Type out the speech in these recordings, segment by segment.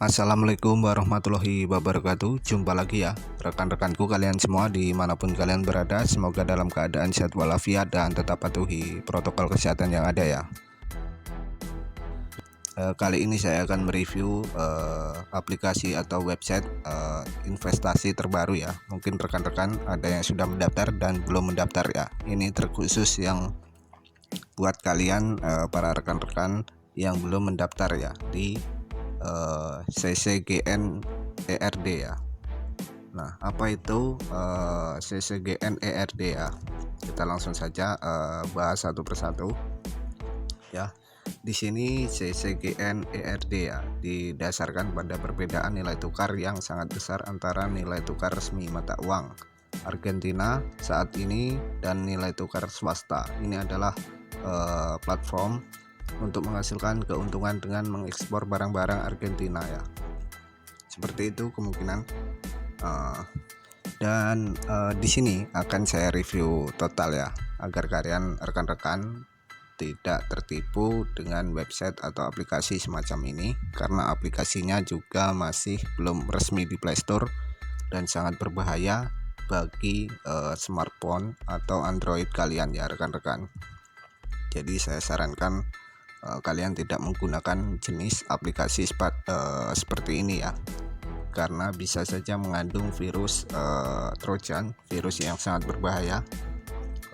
Assalamualaikum warahmatullahi wabarakatuh. Jumpa lagi ya rekan-rekanku kalian semua dimanapun kalian berada. Semoga dalam keadaan sehat walafiat dan tetap patuhi protokol kesehatan yang ada ya. Kali ini saya akan mereview aplikasi atau website investasi terbaru ya. Mungkin rekan-rekan ada yang sudah mendaftar dan belum mendaftar ya. Ini terkhusus yang buat kalian para rekan-rekan yang belum mendaftar ya di CCGN ERD ya. Nah, apa itu CCGN ERD ya? Kita langsung saja bahas satu persatu ya. Di sini CCGN ERD ya didasarkan pada perbedaan nilai tukar yang sangat besar antara nilai tukar resmi mata uang Argentina saat ini dan nilai tukar swasta. Ini adalah platform untuk menghasilkan keuntungan dengan mengekspor barang-barang Argentina ya. Seperti itu kemungkinan. Dan di sini akan saya review total ya, agar kalian rekan-rekan tidak tertipu dengan website atau aplikasi semacam ini, karena aplikasinya juga masih belum resmi di Play Store dan sangat berbahaya bagi smartphone atau Android kalian ya rekan-rekan. Jadi saya sarankan kalian tidak menggunakan jenis aplikasi seperti ini ya, karena bisa saja mengandung virus Trojan, virus yang sangat berbahaya.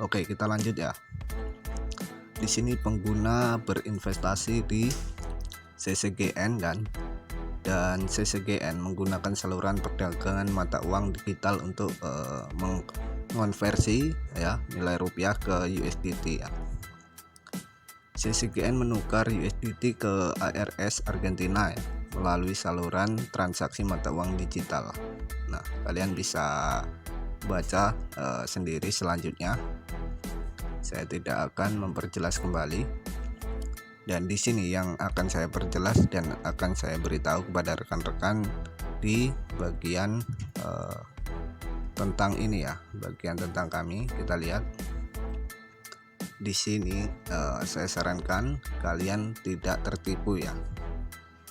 Oke, kita lanjut ya. Di sini pengguna berinvestasi di CCGN dan CCGN menggunakan saluran perdagangan mata uang digital untuk mengonversi ya nilai rupiah ke USDT ya. CCGN menukar USDT ke ARS Argentina ya, melalui saluran transaksi mata uang digital. Nah, kalian bisa baca sendiri selanjutnya. Saya tidak akan memperjelas kembali. Dan di sini yang akan saya perjelas dan akan saya beritahu kepada rekan-rekan di bagian tentang ini ya, bagian tentang kami. Kita lihat. Di sini saya sarankan kalian tidak tertipu ya.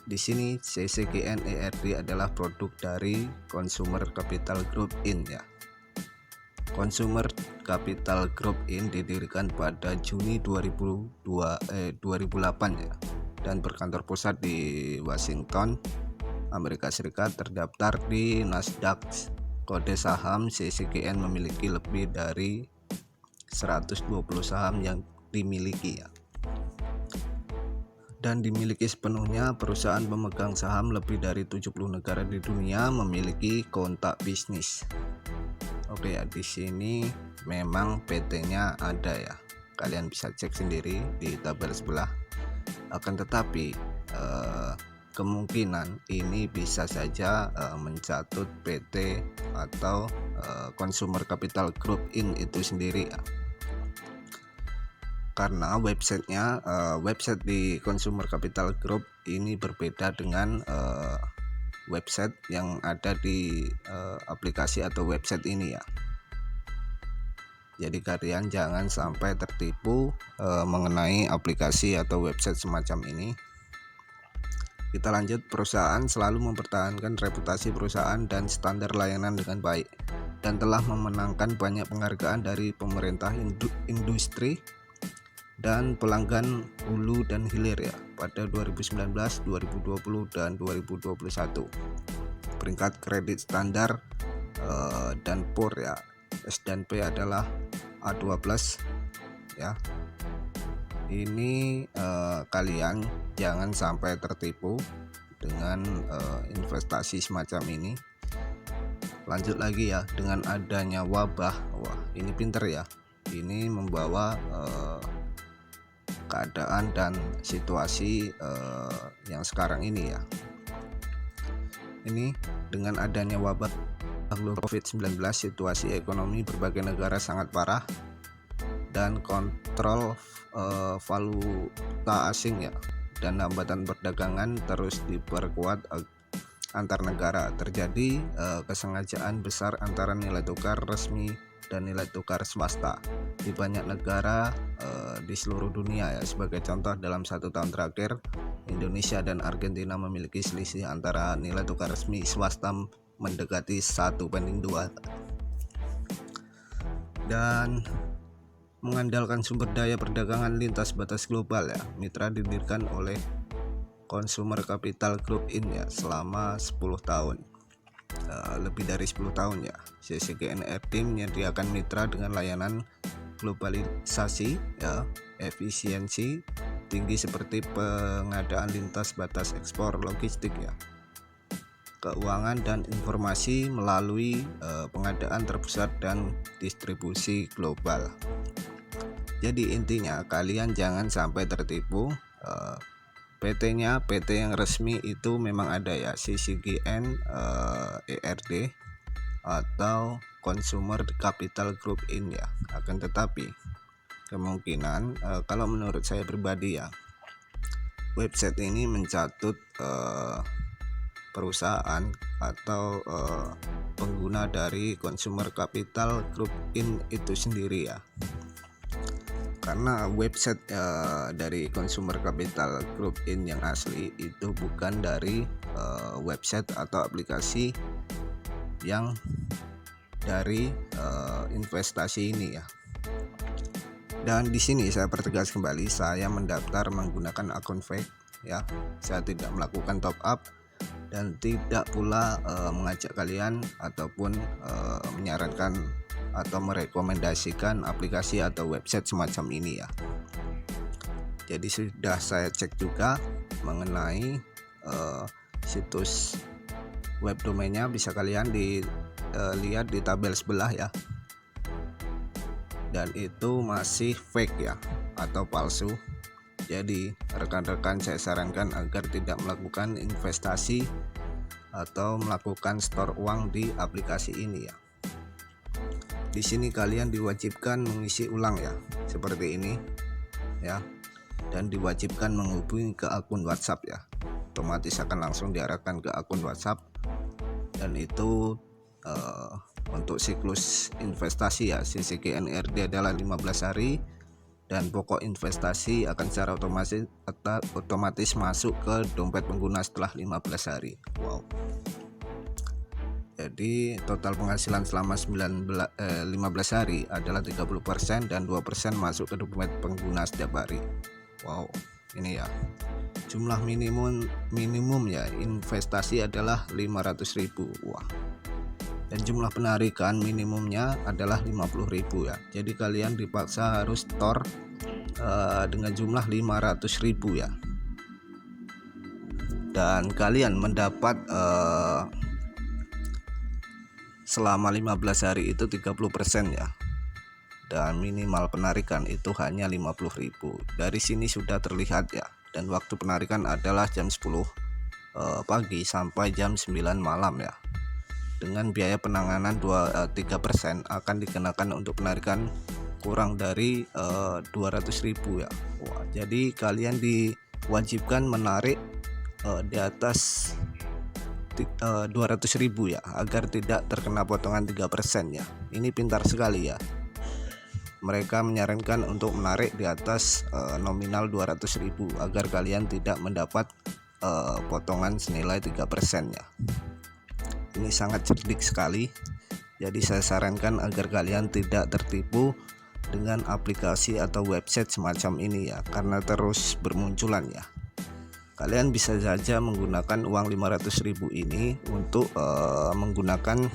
Di sini CCGN ERD adalah produk dari Consumer Capital Group Inc ya. Consumer Capital Group Inc didirikan pada Juni 2008 ya, dan berkantor pusat di Washington, Amerika Serikat, terdaftar di Nasdaq. Kode saham CCGN memiliki lebih dari 120 saham yang dimiliki ya, dan dimiliki sepenuhnya. Perusahaan pemegang saham lebih dari 70 negara di dunia memiliki kontak bisnis. Oke ya, di sini memang PT-nya ada ya, kalian bisa cek sendiri di tabel sebelah. Akan tetapi kemungkinan ini bisa saja mencatut PT atau Consumer Capital Group Inc itu sendiri ya, karena website di Consumer Capital Group ini berbeda dengan website yang ada di aplikasi atau website ini ya. Jadi kalian jangan sampai tertipu mengenai aplikasi atau website semacam ini. Kita lanjut. Perusahaan selalu mempertahankan reputasi perusahaan dan standar layanan dengan baik, dan telah memenangkan banyak penghargaan dari pemerintah, industri, dan pelanggan hulu dan hilir ya pada 2019, 2020, dan 2021. Peringkat kredit standar dan PUR ya, S&P adalah A2+ ya. Ini kalian jangan sampai tertipu dengan investasi semacam ini. Lanjut lagi ya, dengan adanya wabah, wah ini pinter ya, ini membawa keadaan dan situasi yang sekarang ini ya. Ini dengan adanya wabah COVID-19, situasi ekonomi berbagai negara sangat parah, dan kontrol valuta asing ya, dan hambatan perdagangan terus diperkuat antar negara. Terjadi kesengajaan besar antara nilai tukar resmi dan nilai tukar swasta di banyak negara di seluruh dunia ya. Sebagai contoh, dalam 1 tahun terakhir Indonesia dan Argentina memiliki selisih antara nilai tukar resmi swasta mendekati 1:2. Dan mengandalkan sumber daya perdagangan lintas batas global ya, Mitra didirikan oleh Consumer Capital Group Inc ya selama 10 tahun. Lebih dari 10 tahun ya. CCGNRD menyediakan mitra dengan layanan globalisasi ya, efisiensi tinggi seperti pengadaan lintas batas ekspor, logistik ya, keuangan dan informasi melalui pengadaan terpusat dan distribusi global. Jadi intinya kalian jangan sampai tertipu. PT-nya PT yang resmi itu memang ada ya, CCGN ERD atau Consumer Capital Group Inc ya. Akan tetapi kemungkinan kalau menurut saya pribadi ya, website ini mencatut perusahaan atau pengguna dari Consumer Capital Group Inc itu sendiri ya. Karena website dari Consumer Capital Group Inc yang asli itu bukan dari website atau aplikasi yang dari investasi ini ya. Dan di sini saya pertegas kembali, saya mendaftar menggunakan akun fake ya. Saya tidak melakukan top up dan tidak pula mengajak kalian ataupun menyarankan atau merekomendasikan aplikasi atau website semacam ini ya. Jadi sudah saya cek juga mengenai situs web domainnya, bisa kalian lihat di tabel sebelah ya. Dan itu masih fake ya atau palsu. Jadi rekan-rekan saya sarankan agar tidak melakukan investasi atau melakukan store uang di aplikasi ini ya. Di sini kalian diwajibkan mengisi ulang ya, seperti ini ya, dan diwajibkan menghubungi ke akun WhatsApp ya. Otomatis akan langsung diarahkan ke akun WhatsApp, dan itu untuk siklus investasi ya, CCGNRD adalah 15 hari dan pokok investasi akan secara otomatis masuk ke dompet pengguna setelah 15 hari. Wow. Jadi total penghasilan selama 15 hari adalah 30% dan 2% masuk ke dompet pengguna setiap hari. Wow, ini ya. Jumlah minimum ya investasi adalah 500.000. Wah. Dan jumlah penarikan minimumnya adalah 50.000 ya. Jadi kalian dipaksa harus store dengan jumlah 500.000 ya. Dan kalian mendapat selama 15 hari itu 30% ya. Dan minimal penarikan itu hanya 50.000. Dari sini sudah terlihat ya. Dan waktu penarikan adalah jam 10 pagi sampai jam 9 malam ya. Dengan biaya penanganan 3% akan dikenakan untuk penarikan kurang dari 200.000 ya. Wah, jadi kalian diwajibkan menarik di atas 200.000 ya, agar tidak terkena potongan 3% ya. Ini pintar sekali ya. Mereka menyarankan untuk menarik di atas nominal 200.000 agar kalian tidak mendapat potongan senilai 3% ya. Ini sangat cerdik sekali. Jadi saya sarankan agar kalian tidak tertipu dengan aplikasi atau website semacam ini ya, karena terus bermunculan ya. Kalian bisa saja menggunakan uang 500.000 ini untuk menggunakan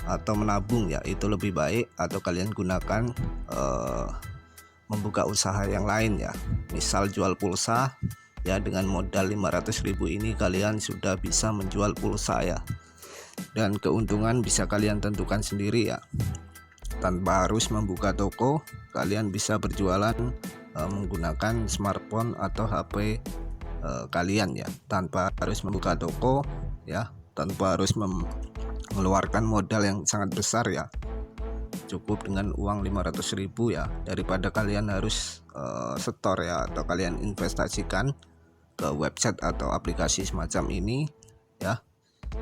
atau menabung ya, itu lebih baik. Atau kalian gunakan membuka usaha yang lain ya, misal jual pulsa ya. Dengan modal 500.000 ini kalian sudah bisa menjual pulsa ya, dan keuntungan bisa kalian tentukan sendiri ya. Tanpa harus membuka toko, kalian bisa berjualan menggunakan smartphone atau HP kalian ya, tanpa harus membuka toko ya, tanpa harus mengeluarkan modal yang sangat besar ya. Cukup dengan uang 500.000 ya, daripada kalian harus store ya, atau kalian investasikan ke website atau aplikasi semacam ini ya,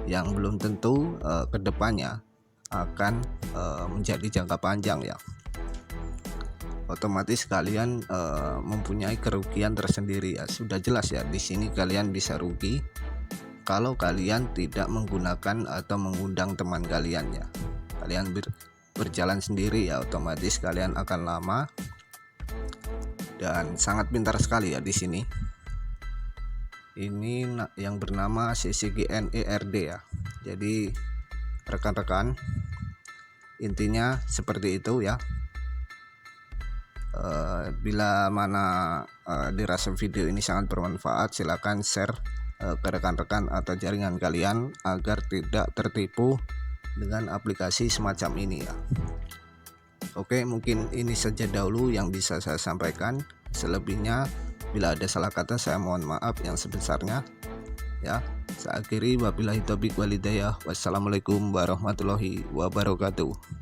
yang belum tentu kedepannya akan menjadi jangka panjang ya. Otomatis kalian mempunyai kerugian tersendiri ya. Sudah jelas ya, di sini kalian bisa rugi kalau kalian tidak menggunakan atau mengundang teman kalian ya. Kalian berjalan sendiri ya, otomatis kalian akan lama dan sangat pintar sekali ya di sini. Ini yang bernama CCGNERD ya. Jadi rekan-rekan, intinya seperti itu ya. Bila mana dirasa video ini sangat bermanfaat, silakan share ke rekan-rekan atau jaringan kalian agar tidak tertipu dengan aplikasi semacam ini ya. Oke, mungkin ini saja dahulu yang bisa saya sampaikan. Selebihnya bila ada salah kata saya mohon maaf yang sebesarnya ya. Saya akhiri, wabillahi taufiq walhidayah. Wassalamualaikum warahmatullahi wabarakatuh.